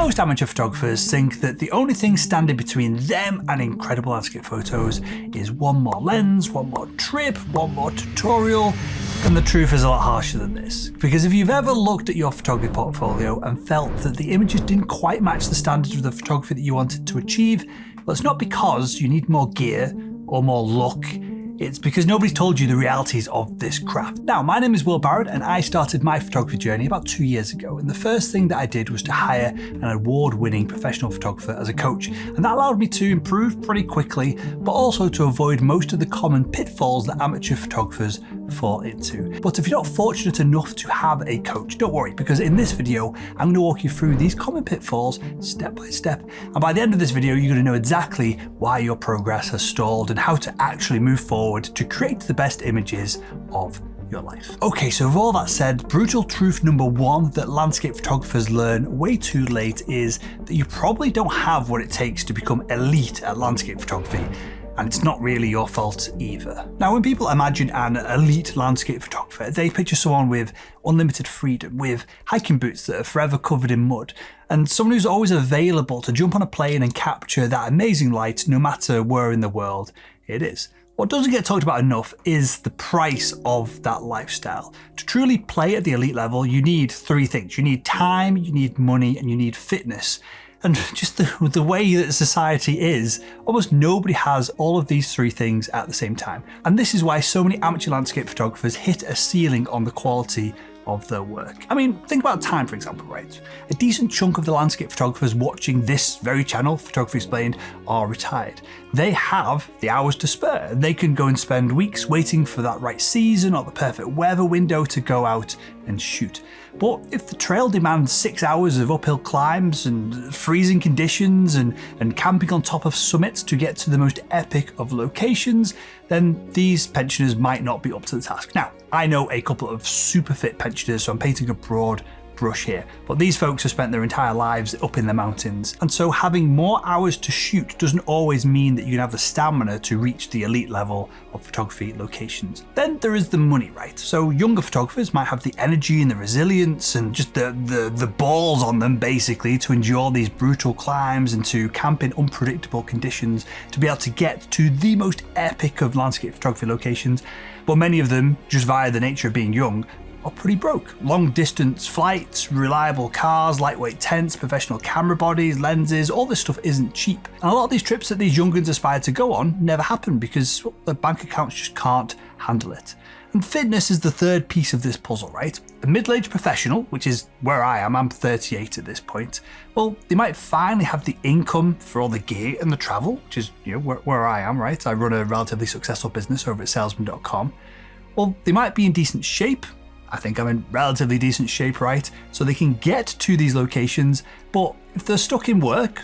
Most amateur photographers think that the only thing standing between them and incredible landscape photos is one more lens, one more trip, one more tutorial, and the truth is a lot harsher than this. Because if you've ever looked at your photography portfolio and felt that the images didn't quite match the standards of the photography that you wanted to achieve, well, it's not because you need more gear or more luck. It's because nobody's told you the realities of this craft. Now, my name is Will Barrett and I started my photography journey about 2 years ago. And the first thing that I did was to hire an award-winning professional photographer as a coach. And that allowed me to improve pretty quickly, but also to avoid most of the common pitfalls that amateur photographers fall into. But if you're not fortunate enough to have a coach, don't worry, because in this video, I'm going to walk you through these common pitfalls step by step. And by the end of this video, you're going to know exactly why your progress has stalled and how to actually move forward to create the best images of your life. Okay, so with all that said, brutal truth number one that landscape photographers learn way too late is that you probably don't have what it takes to become elite at landscape photography. And it's not really your fault either. Now, when people imagine an elite landscape photographer, they picture someone with unlimited freedom, with hiking boots that are forever covered in mud, and someone who's always available to jump on a plane and capture that amazing light no matter where in the world it is. What doesn't get talked about enough is the price of that lifestyle. To truly play at the elite level, you need three things. You need time, you need money, and you need fitness. And just the way that society is, almost nobody has all of these three things at the same time. And this is why so many amateur landscape photographers hit a ceiling on the quality of their work. I mean, think about time, for example, right? A decent chunk of the landscape photographers watching this very channel, Photography Explained, are retired. They have the hours to spare. They can go and spend weeks waiting for that right season or the perfect weather window to go out and shoot. But if the trail demands 6 hours of uphill climbs and freezing conditions and camping on top of summits to get to the most epic of locations, then these pensioners might not be up to the task. Now, I know a couple of super fit pensioners, so I'm painting a broad brush here, but these folks have spent their entire lives up in the mountains, and so having more hours to shoot doesn't always mean that you can have the stamina to reach the elite level of photography locations. Then there is the money, right? So younger photographers might have the energy and the resilience and just the balls on them basically to endure these brutal climbs and to camp in unpredictable conditions to be able to get to the most epic of landscape photography locations, but many of them, just via the nature of being young, are pretty broke. Long distance flights, reliable cars, lightweight tents, professional camera bodies, lenses, all this stuff isn't cheap. And a lot of these trips that these young guns aspire to go on never happen because their bank accounts just can't handle it. And fitness is the third piece of this puzzle, right? A middle-aged professional, which is where I am, I'm 38 at this point, well, they might finally have the income for all the gear and the travel, which is where I am, right? I run a relatively successful business over at salesman.com. Well, they might be in decent shape. I think I'm in relatively decent shape, right? So they can get to these locations, but if they're stuck in work,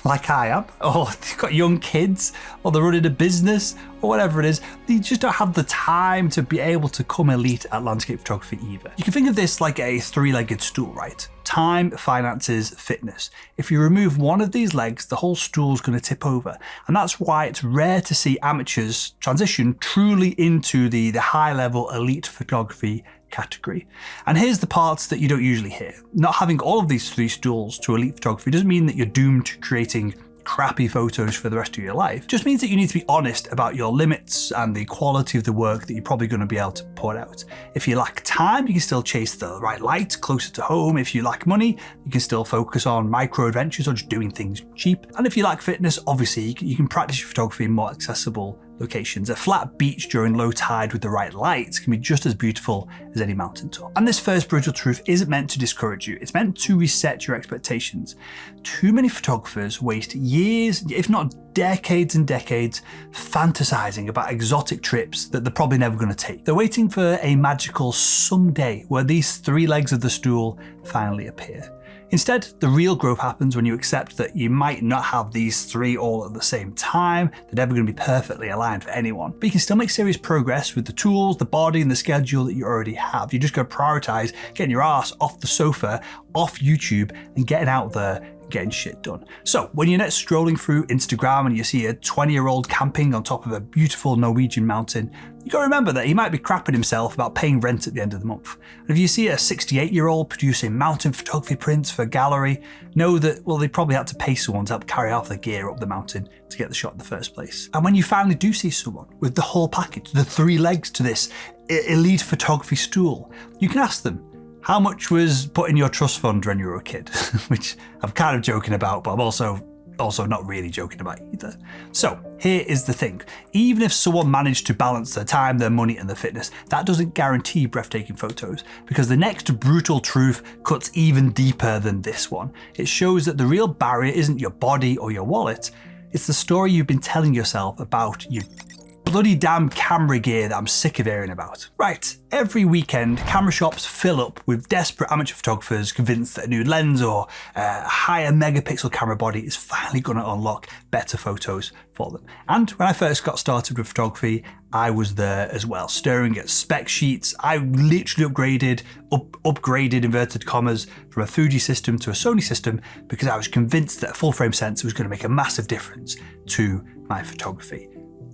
like I am, or they've got young kids, or they're running a business, or whatever it is, they just don't have the time to be able to come elite at landscape photography either. You can think of this like a three-legged stool, right? Time, finances, fitness. If you remove one of these legs, the whole stool's going to tip over. And that's why it's rare to see amateurs transition truly into the high-level elite photography category. And here's the parts that you don't usually hear. Not having all of these three stools to elite photography doesn't mean that you're doomed to creating crappy photos for the rest of your life. It just means that you need to be honest about your limits and the quality of the work that you're probably going to be able to put out. If you lack time, you can still chase the right light closer to home. If you lack money, you can still focus on micro adventures or just doing things cheap. And if you lack fitness, obviously you can practice your photography in more accessible locations. A flat beach during low tide with the right lights can be just as beautiful as any mountaintop. And this first brutal truth isn't meant to discourage you. It's meant to reset your expectations. Too many photographers waste years, if not decades and decades, fantasizing about exotic trips that they're probably never going to take. They're waiting for a magical someday where these three legs of the stool finally appear. Instead, the real growth happens when you accept that you might not have these three all at the same time. They're never going to be perfectly aligned for anyone. But you can still make serious progress with the tools, the body, and the schedule that you already have. You just got to prioritize getting your ass off the sofa off YouTube and getting out there, getting shit done. So when you're next scrolling through Instagram and you see a 20-year-old camping on top of a beautiful Norwegian mountain, you got to remember that he might be crapping himself about paying rent at the end of the month. And if you see a 68-year-old producing mountain photography prints for a gallery, know that, well, they probably had to pay someone to help carry half the gear up the mountain to get the shot in the first place. And when you finally do see someone with the whole package, the 3 legs to this elite photography stool, you can ask them, how much was put in your trust fund when you were a kid? Which I'm kind of joking about, but I'm also not really joking about either. So here is the thing. Even if someone managed to balance their time, their money and their fitness, that doesn't guarantee breathtaking photos, because the next brutal truth cuts even deeper than this one. It shows that the real barrier isn't your body or your wallet, it's the story you've been telling yourself about your bloody damn camera gear that I'm sick of hearing about. Right, every weekend camera shops fill up with desperate amateur photographers convinced that a new lens or a higher megapixel camera body is finally going to unlock better photos for them. And when I first got started with photography, I was there as well, staring at spec sheets. I literally upgraded inverted commas from a Fuji system to a Sony system because I was convinced that a full frame sensor was going to make a massive difference to my photography.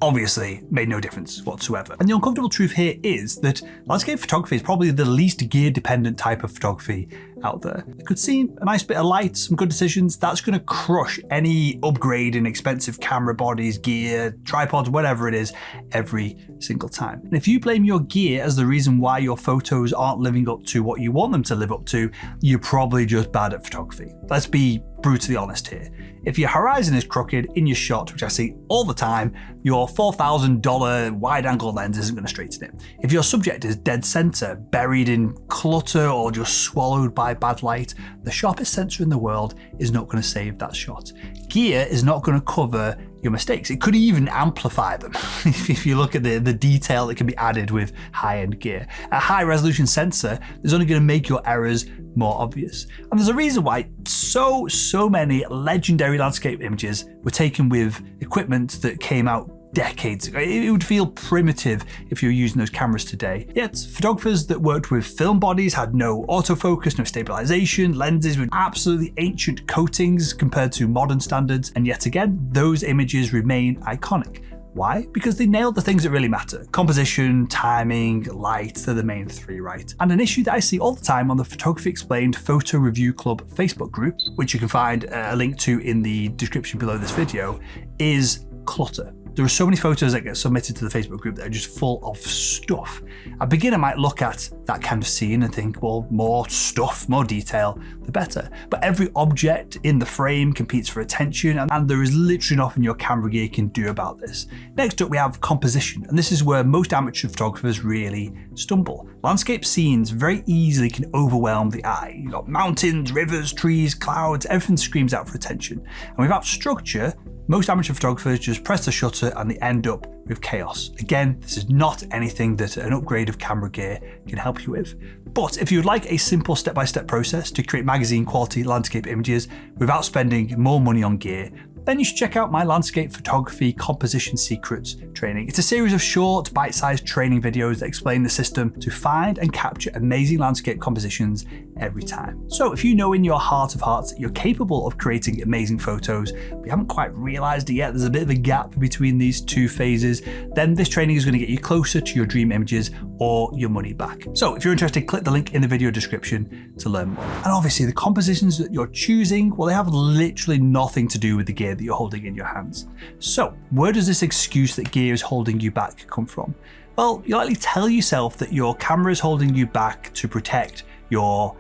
Obviously made no difference whatsoever. And the uncomfortable truth here is that landscape photography is probably the least gear dependent type of photography out there. It could seem a nice bit of light, some good decisions, that's going to crush any upgrade in expensive camera bodies, gear, tripods, whatever it is, every single time. And if you blame your gear as the reason why your photos aren't living up to what you want them to live up to, you're probably just bad at photography. Let's be brutally honest here. If your horizon is crooked in your shot, which I see all the time, your $4,000 wide-angle lens isn't going to straighten it. If your subject is dead center, buried in clutter or just swallowed by bad light, the sharpest sensor in the world is not going to save that shot. Gear is not going to cover your mistakes. It could even amplify them if you look at the detail that can be added with high-end gear. A high-resolution sensor is only going to make your errors more obvious. And there's a reason why so many legendary landscape images were taken with equipment that came out decades ago. It would feel primitive if you were using those cameras today. Yet photographers that worked with film bodies had no autofocus, no stabilization, lenses with absolutely ancient coatings compared to modern standards, and yet again, those images remain iconic. Why? Because they nailed the things that really matter. Composition, timing, light, they're the main 3, right? And an issue that I see all the time on the Photography Explained Photo Review Club Facebook group, which you can find a link to in the description below this video, is clutter. There are so many photos that get submitted to the Facebook group that are just full of stuff. A beginner might look at that kind of scene and think, well, more stuff, more detail, the better. But every object in the frame competes for attention, and there is literally nothing your camera gear can do about this. Next up, we have composition, and this is where most amateur photographers really stumble. Landscape scenes very easily can overwhelm the eye. You've got mountains, rivers, trees, clouds, everything screams out for attention. And without structure, most amateur photographers just press the shutter and they end up with chaos. Again, this is not anything that an upgrade of camera gear can help you with. But if you would like a simple step-by-step process to create magazine quality landscape images without spending more money on gear, then you should check out my Landscape Photography Composition Secrets training. It's a series of short, bite-sized training videos that explain the system to find and capture amazing landscape compositions every time. So if you know in your heart of hearts that you're capable of creating amazing photos, but you haven't quite realized it yet, there's a bit of a gap between these 2 phases, then this training is going to get you closer to your dream images or your money back. So if you're interested, click the link in the video description to learn more. And obviously the compositions that you're choosing, well, they have literally nothing to do with the gear that you're holding in your hands. So where does this excuse that gear is holding you back come from? Well, you likely tell yourself that your camera is holding you back to protect your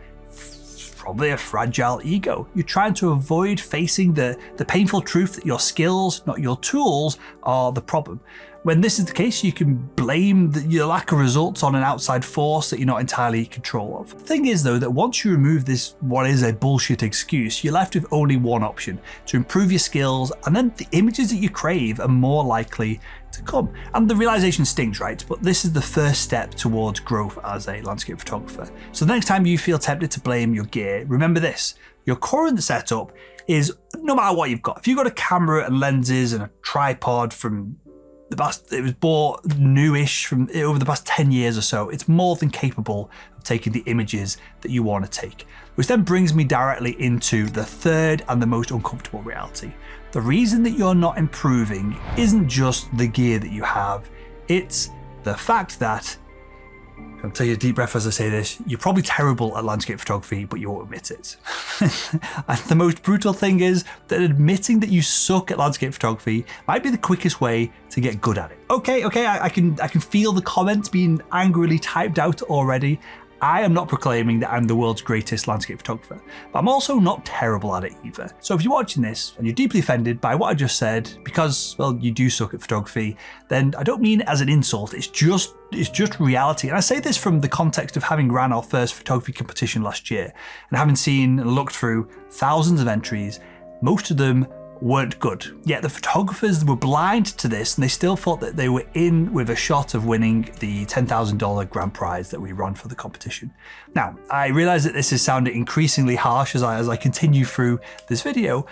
probably a fragile ego. You're trying to avoid facing the painful truth that your skills, not your tools, are the problem. When this is the case, you can blame your lack of results on an outside force that you're not entirely in control of. The thing is though, that once you remove this, what is a bullshit excuse, you're left with only one option: to improve your skills, and then the images that you crave are more likely to come. And the realization stings, right? But this is the first step towards growth as a landscape photographer. So the next time you feel tempted to blame your gear, remember this: your current setup is, no matter what you've got, if you've got a camera and lenses and a tripod from it was bought newish from over the past 10 years or so. It's more than capable of taking the images that you want to take. Which then brings me directly into the third and the most uncomfortable reality. The reason that you're not improving isn't just the gear that you have, it's the fact that, I'll take a deep breath as I say this, you're probably terrible at landscape photography, but you won't admit it. And the most brutal thing is that admitting that you suck at landscape photography might be the quickest way to get good at it. Okay, I can feel the comments being angrily typed out already. I am not proclaiming that I'm the world's greatest landscape photographer, but I'm also not terrible at it either. So if you're watching this and you're deeply offended by what I just said, because, well, you do suck at photography, then I don't mean it as an insult, it's just reality. And I say this from the context of having ran our first photography competition last year and having seen and looked through thousands of entries, most of them weren't good. Yet the photographers were blind to this and they still thought that they were in with a shot of winning the $10,000 grand prize that we run for the competition. Now, I realize that this is sounding increasingly harsh as I continue through this video,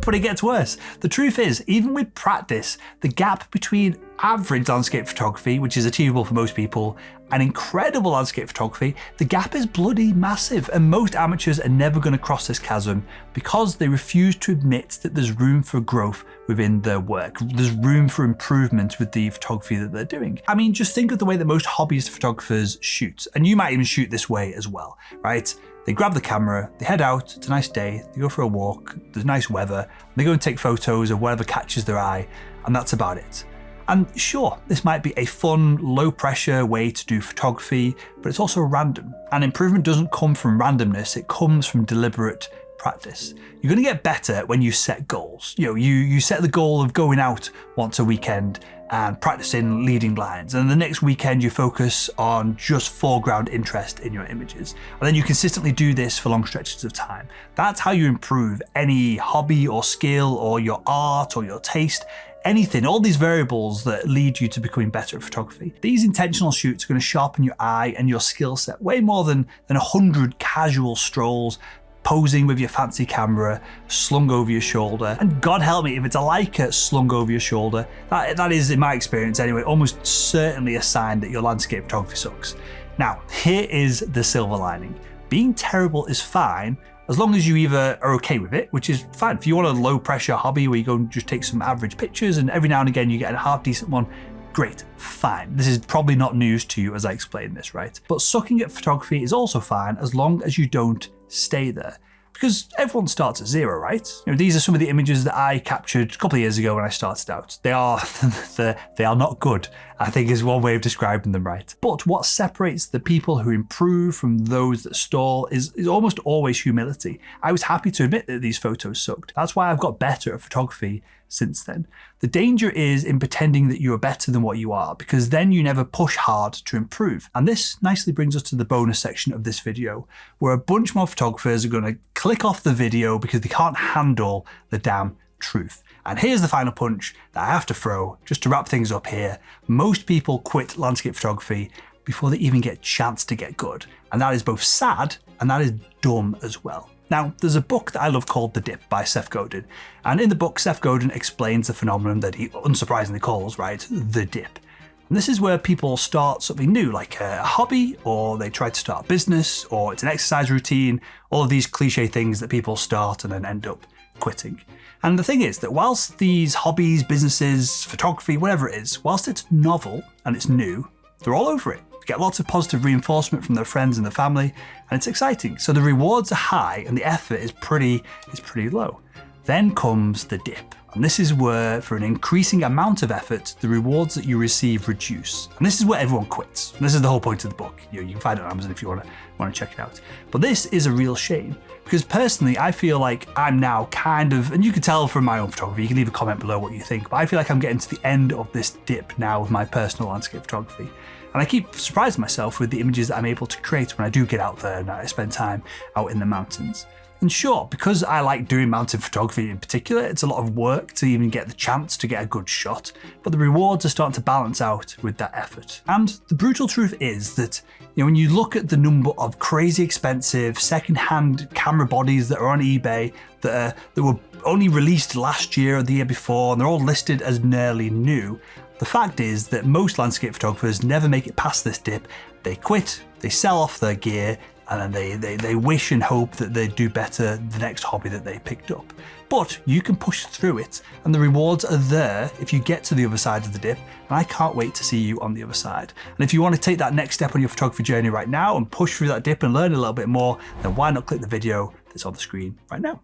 but it gets worse. The truth is, even with practice, the gap between average landscape photography, which is achievable for most people, and incredible landscape photography, the gap is bloody massive, and most amateurs are never going to cross this chasm because they refuse to admit that there's room for growth within their work. There's room for improvement with the photography that they're doing. I mean, just think of the way that most hobbyist photographers shoot, and you might even shoot this way as well, right? They grab the camera, they head out, it's a nice day, they go for a walk, there's nice weather, they go and take photos of whatever catches their eye, and that's about it. And sure, this might be a fun, low-pressure way to do photography, but it's also random. And improvement doesn't come from randomness, it comes from deliberate practice. You're going to get better when you set goals. You set the goal of going out once a weekend and practicing leading lines, and the next weekend you focus on just foreground interest in your images. And then you consistently do this for long stretches of time. That's how you improve any hobby or skill or your art or your taste. Anything, all these variables that lead you to becoming better at photography. These intentional shoots are going to sharpen your eye and your skill set way more than 100 casual strolls posing with your fancy camera slung over your shoulder. And God help me if it's a Leica slung over your shoulder, that is, in my experience anyway, almost certainly a sign that your landscape photography sucks. Now, here is the silver lining. Being terrible is fine, as long as you either are okay with it, which is fine. If you want a low pressure hobby where you go and just take some average pictures and every now and again you get a half decent one, great, fine. This is probably not news to you as I explain this, right? But sucking at photography is also fine as long as you don't stay there. Because everyone starts at zero, right? These are some of the images that I captured a couple of years ago when I started out. They are they are not good, I think is one way of describing them, right? But what separates the people who improve from those that stall is almost always humility. I was happy to admit that these photos sucked. That's why I've got better at photography since then. The danger is in pretending that you are better than what you are, because then you never push hard to improve. And this nicely brings us to the bonus section of this video, where a bunch more photographers are going to click off the video because they can't handle the damn truth. And here's the final punch that I have to throw just to wrap things up here. Most people quit landscape photography before they even get a chance to get good. And that is both sad and that is dumb as well. Now, there's a book that I love called The Dip by Seth Godin. And in the book, Seth Godin explains the phenomenon that he unsurprisingly calls, right, the dip. And this is where people start something new, like a hobby, or they try to start a business, or it's an exercise routine, all of these cliche things that people start and then end up quitting. And the thing is that whilst these hobbies, businesses, photography, whatever it is, whilst it's novel and it's new, they're all over it. Get lots of positive reinforcement from their friends and their family, and it's exciting. So the rewards are high and the effort is pretty low. Then comes the dip. And this is where, for an increasing amount of effort, the rewards that you receive reduce. And this is where everyone quits. And this is the whole point of the book. You can find it on Amazon if you want to check it out. But this is a real shame, because personally, I feel like I'm now kind of, and you can tell from my own photography, you can leave a comment below what you think, but I feel like I'm getting to the end of this dip now with my personal landscape photography. And I keep surprising myself with the images that I'm able to create when I do get out there and I spend time out in the mountains. And sure, because I like doing mountain photography in particular, it's a lot of work to even get the chance to get a good shot, but the rewards are starting to balance out with that effort. And the brutal truth is that, when you look at the number of crazy expensive second-hand camera bodies that are on eBay that were only released last year or the year before, and they're all listed as nearly new, The fact is that most landscape photographers never make it past this dip. They quit, they sell off their gear, and then they wish and hope that they do better the next hobby that they picked up. But you can push through it, and the rewards are there if you get to the other side of the dip, and I can't wait to see you on the other side. And if you want to take that next step on your photography journey right now and push through that dip and learn a little bit more, then why not click the video that's on the screen right now.